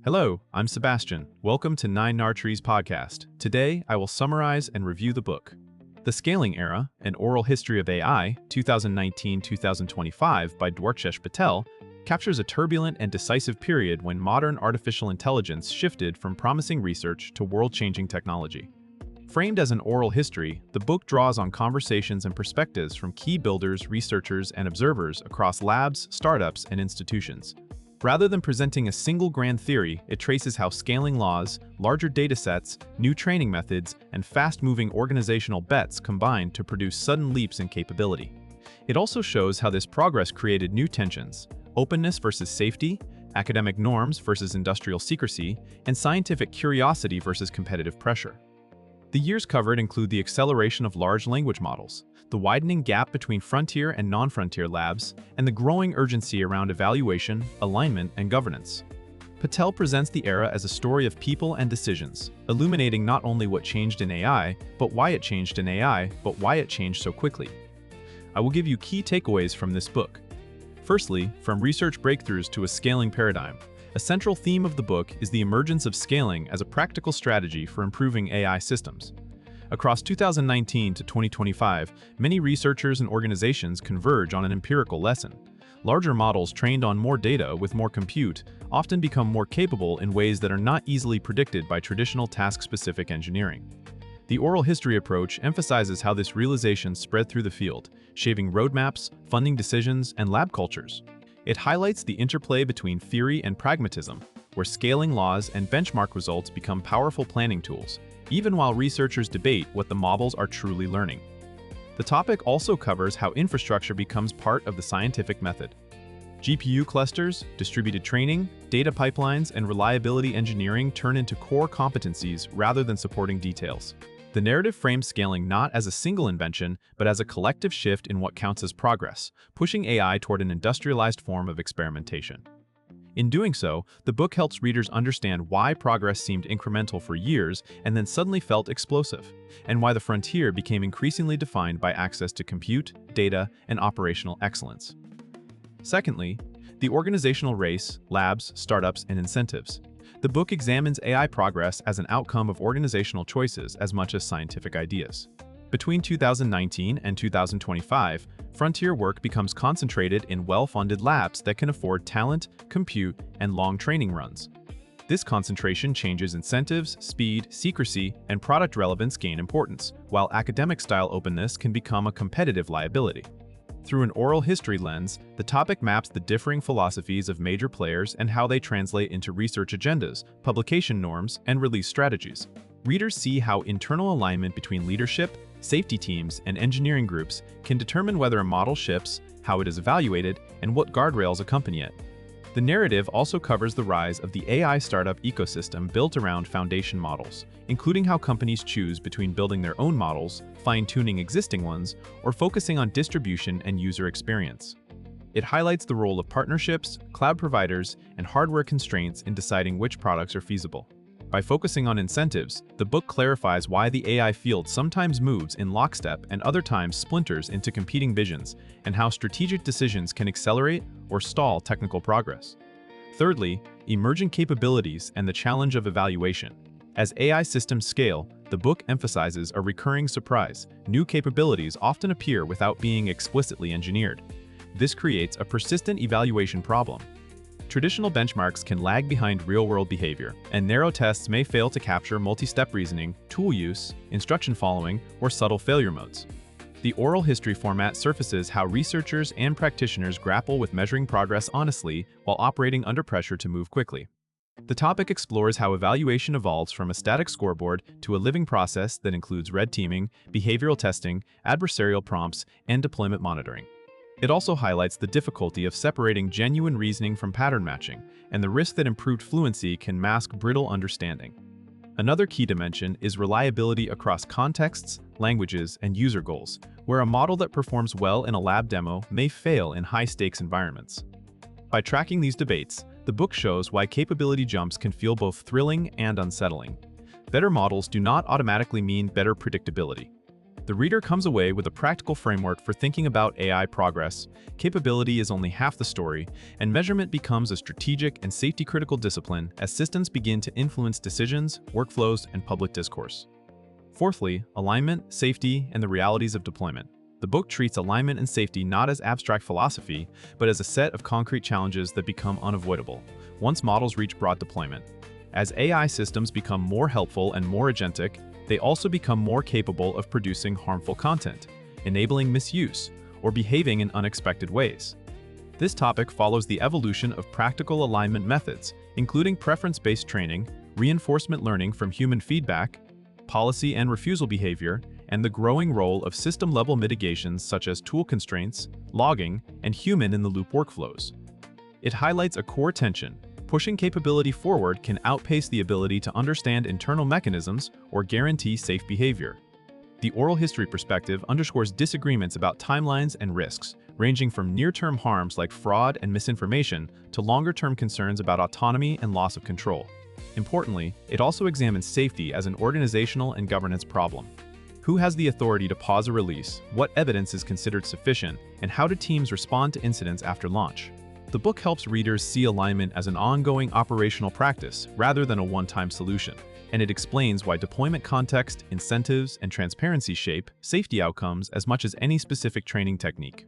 Hello, I'm Sebastian. Welcome to 9 Trees podcast. Today, I will summarize and review the book. The Scaling Era, An Oral History of AI, 2019-2025 by Dwarkesh Patel, captures a turbulent and decisive period when modern artificial intelligence shifted from promising research to world-changing technology. Framed as an oral history, the book draws on conversations and perspectives from key builders, researchers, and observers across labs, startups, and institutions. Rather than presenting a single grand theory, it traces how scaling laws, larger datasets, new training methods, and fast-moving organizational bets combined to produce sudden leaps in capability. It also shows how this progress created new tensions: openness versus safety, academic norms versus industrial secrecy, and scientific curiosity versus competitive pressure. The years covered include the acceleration of large language models, the widening gap between frontier and non-frontier labs, and the growing urgency around evaluation, alignment, and governance. Patel presents the era as a story of people and decisions, illuminating not only what changed in AI, but why it changed in AI, but why it changed so quickly. I will give you key takeaways from this book. Firstly, from research breakthroughs to a scaling paradigm. A central theme of the book is the emergence of scaling as a practical strategy for improving AI systems. Across 2019 to 2025, many researchers and organizations converge on an empirical lesson. Larger models trained on more data with more compute often become more capable in ways that are not easily predicted by traditional task-specific engineering. The oral history approach emphasizes how this realization spread through the field, shaping roadmaps, funding decisions, and lab cultures. It highlights the interplay between theory and pragmatism, where scaling laws and benchmark results become powerful planning tools, even while researchers debate what the models are truly learning. The topic also covers how infrastructure becomes part of the scientific method. GPU clusters, distributed training, data pipelines, and reliability engineering turn into core competencies rather than supporting details. The narrative frames scaling not as a single invention, but as a collective shift in what counts as progress, pushing AI toward an industrialized form of experimentation. In doing so, the book helps readers understand why progress seemed incremental for years and then suddenly felt explosive, and why the frontier became increasingly defined by access to compute, data, and operational excellence. Secondly, the organizational race, labs, startups, and incentives. The book examines AI progress as an outcome of organizational choices as much as scientific ideas. Between 2019 and 2025, frontier work becomes concentrated in well-funded labs that can afford talent, compute, and long training runs. This concentration changes incentives, speed, secrecy, and product relevance gain importance, while academic-style openness can become a competitive liability. Through an oral history lens, the topic maps the differing philosophies of major players and how they translate into research agendas, publication norms, and release strategies. Readers see how internal alignment between leadership, safety teams, and engineering groups can determine whether a model ships, how it is evaluated, and what guardrails accompany it. The narrative also covers the rise of the AI startup ecosystem built around foundation models, including how companies choose between building their own models, fine-tuning existing ones, or focusing on distribution and user experience. It highlights the role of partnerships, cloud providers, and hardware constraints in deciding which products are feasible. By focusing on incentives, the book clarifies why the AI field sometimes moves in lockstep and other times splinters into competing visions, and how strategic decisions can accelerate or stall technical progress. Thirdly, emerging capabilities and the challenge of evaluation. As AI systems scale, the book emphasizes a recurring surprise. New capabilities often appear without being explicitly engineered. This creates a persistent evaluation problem. Traditional benchmarks can lag behind real-world behavior, and narrow tests may fail to capture multi-step reasoning, tool use, instruction following, or subtle failure modes. The oral history format surfaces how researchers and practitioners grapple with measuring progress honestly while operating under pressure to move quickly. The topic explores how evaluation evolves from a static scoreboard to a living process that includes red teaming, behavioral testing, adversarial prompts, and deployment monitoring. It also highlights the difficulty of separating genuine reasoning from pattern matching, and the risk that improved fluency can mask brittle understanding. Another key dimension is reliability across contexts, languages, and user goals, where a model that performs well in a lab demo may fail in high-stakes environments. By tracking these debates, the book shows why capability jumps can feel both thrilling and unsettling. Better models do not automatically mean better predictability. The reader comes away with a practical framework for thinking about AI progress. Capability is only half the story, and measurement becomes a strategic and safety-critical discipline as systems begin to influence decisions, workflows, and public discourse. Fourthly, alignment, safety, and the realities of deployment. The book treats alignment and safety not as abstract philosophy, but as a set of concrete challenges that become unavoidable once models reach broad deployment. As AI systems become more helpful and more agentic, they also become more capable of producing harmful content, enabling misuse, or behaving in unexpected ways. This topic follows the evolution of practical alignment methods, including preference-based training, reinforcement learning from human feedback, policy and refusal behavior, and the growing role of system-level mitigations such as tool constraints, logging, and human-in-the-loop workflows. It highlights a core tension. Pushing capability forward can outpace the ability to understand internal mechanisms or guarantee safe behavior. The oral history perspective underscores disagreements about timelines and risks, ranging from near-term harms like fraud and misinformation to longer-term concerns about autonomy and loss of control. Importantly, it also examines safety as an organizational and governance problem. Who has the authority to pause a release, what evidence is considered sufficient, and how do teams respond to incidents after launch? The book helps readers see alignment as an ongoing operational practice rather than a one-time solution, and it explains why deployment context, incentives, and transparency shape safety outcomes as much as any specific training technique.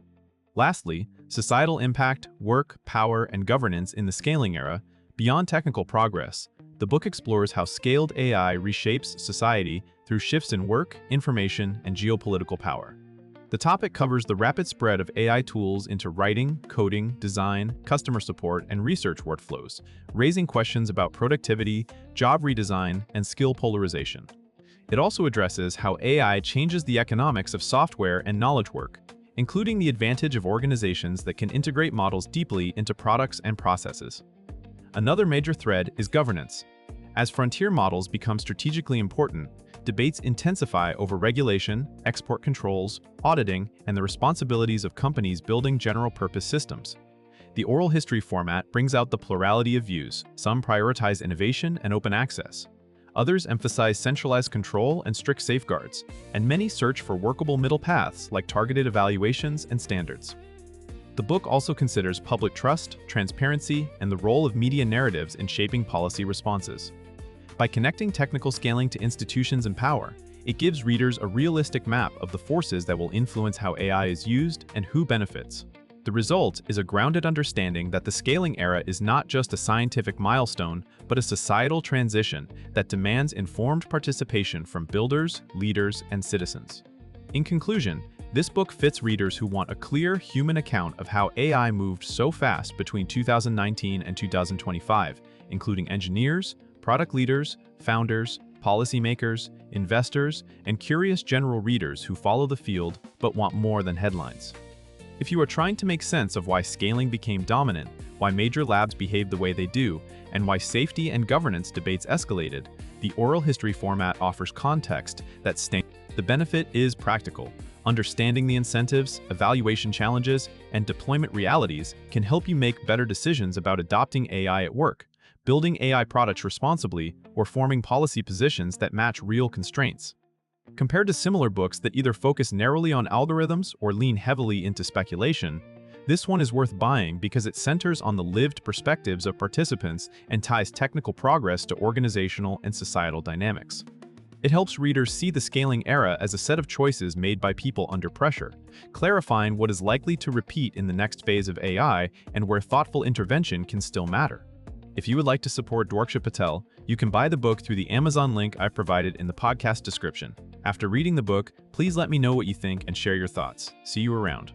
Lastly, societal impact, work, power, and governance in the scaling era. Beyond technical progress, the book explores how scaled AI reshapes society through shifts in work, information, and geopolitical power. The topic covers the rapid spread of AI tools into writing, coding, design, customer support, and research workflows, raising questions about productivity, job redesign, and skill polarization. It also addresses how AI changes the economics of software and knowledge work, including the advantage of organizations that can integrate models deeply into products and processes. Another major thread is governance. As frontier models become strategically important, debates intensify over regulation, export controls, auditing, and the responsibilities of companies building general-purpose systems. The oral history format brings out the plurality of views. Some prioritize innovation and open access. Others emphasize centralized control and strict safeguards, and many search for workable middle paths like targeted evaluations and standards. The book also considers public trust, transparency, and the role of media narratives in shaping policy responses. By connecting technical scaling to institutions and power, it gives readers a realistic map of the forces that will influence how AI is used and who benefits. The result is a grounded understanding that the scaling era is not just a scientific milestone, but a societal transition that demands informed participation from builders, leaders, and citizens. In conclusion, this book fits readers who want a clear human account of how AI moved so fast between 2019 and 2025, including engineers, product leaders, founders, policymakers, investors, and curious general readers who follow the field but want more than headlines. If you are trying to make sense of why scaling became dominant, why major labs behave the way they do, and why safety and governance debates escalated, the oral history format offers context that the benefit is practical. Understanding the incentives, evaluation challenges, and deployment realities can help you make better decisions about adopting AI at work, building AI products responsibly, or forming policy positions that match real constraints. Compared to similar books that either focus narrowly on algorithms or lean heavily into speculation, this one is worth buying because it centers on the lived perspectives of participants and ties technical progress to organizational and societal dynamics. It helps readers see the scaling era as a set of choices made by people under pressure, clarifying what is likely to repeat in the next phase of AI and where thoughtful intervention can still matter. If you would like to support Dwarkesh Patel, you can buy the book through the Amazon link I've provided in the podcast description. After reading the book, please let me know what you think and share your thoughts. See you around.